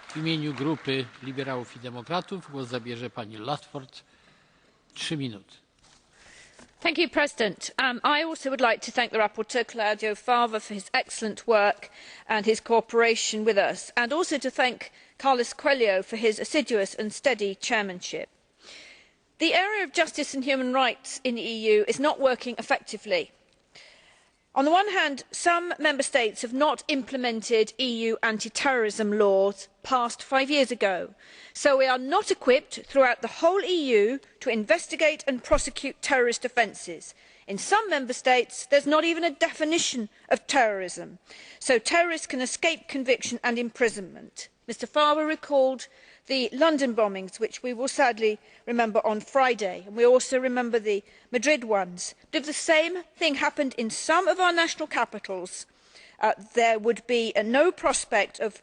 W imieniu Grupy Liberałów i Demokratów głos zabierze pani Ludford. 3 minuty. Mr President, I also would like to thank the rapporteur Claudio Fava for his excellent work and his cooperation with us, and also to thank Carlos Coelho for his assiduous and steady chairmanship. The area of justice and human rights in the EU is not working effectively. On the one hand, some member states have not implemented EU anti-terrorism laws passed 5 years ago, so we are not equipped throughout the whole EU to investigate and prosecute terrorist offences. In some member states, there is not even a definition of terrorism, so terrorists can escape conviction and imprisonment. Mr Farber recalled the London bombings, which we will sadly remember on Friday, and we also remember the Madrid ones. But if the same thing happened in some of our national capitals, there would be no prospect of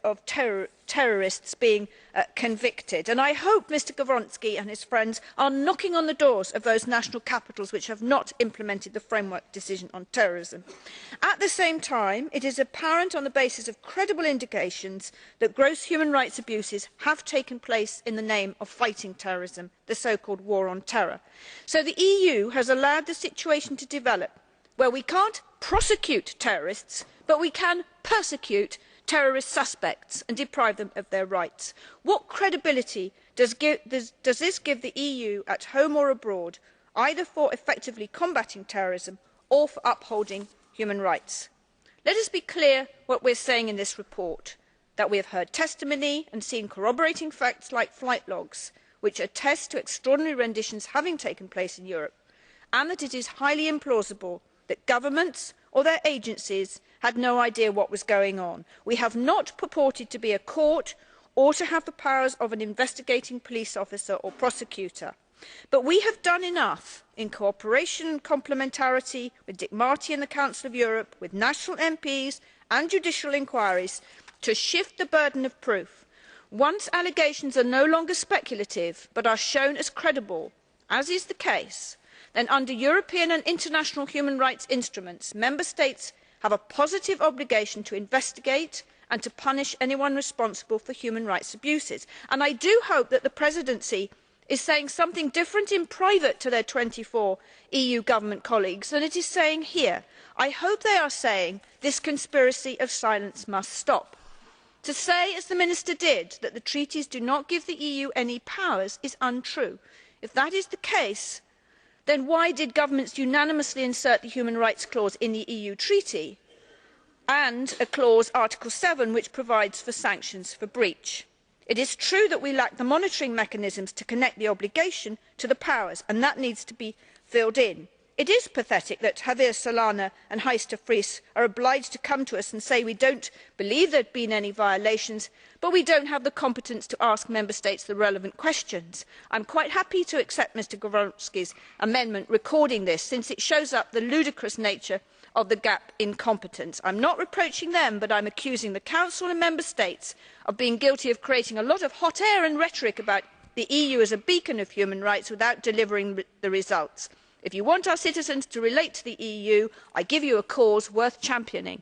terrorists being convicted. And I hope Mr Gavronsky and his friends are knocking on the doors of those national capitals which have not implemented the framework decision on terrorism. At the same time, it is apparent on the basis of credible indications that gross human rights abuses have taken place in the name of fighting terrorism, the so-called war on terror. So the EU has allowed the situation to develop where we can't prosecute terrorists, but we can persecute terrorist suspects and deprive them of their rights. What credibility does this give the EU at home or abroad, either for effectively combating terrorism or for upholding human rights? Let us be clear what we are saying in this report, that we have heard testimony and seen corroborating facts like flight logs, which attest to extraordinary renditions having taken place in Europe, and that it is highly implausible that governments or their agencies had no idea what was going on. We have not purported to be a court or to have the powers of an investigating police officer or prosecutor. But we have done enough in cooperation and complementarity with Dick Marty and the Council of Europe, with national MPs and judicial inquiries to shift the burden of proof. Once allegations are no longer speculative but are shown as credible, as is the case, then under European and international human rights instruments, member states have a positive obligation to investigate and to punish anyone responsible for human rights abuses. And I do hope that the Presidency is saying something different in private to their 24 EU government colleagues than it is saying here. I hope they are saying this conspiracy of silence must stop. To say, as the Minister did, that the treaties do not give the EU any powers is untrue. If that is the case, then why did governments unanimously insert the human rights clause in the EU treaty and a clause, Article 7, which provides for sanctions for breach? It is true that we lack the monitoring mechanisms to connect the obligation to the powers, and that needs to be filled in. It is pathetic that Javier Solana and Heister Fries are obliged to come to us and say we don't believe there have been any violations, but we don't have the competence to ask member states the relevant questions. I am quite happy to accept Mr Gavronsky's amendment recording this, since it shows up the ludicrous nature of the gap in competence. I am not reproaching them, but I am accusing the Council and member states of being guilty of creating a lot of hot air and rhetoric about the EU as a beacon of human rights without delivering the results. If you want our citizens to relate to the EU, I give you a cause worth championing.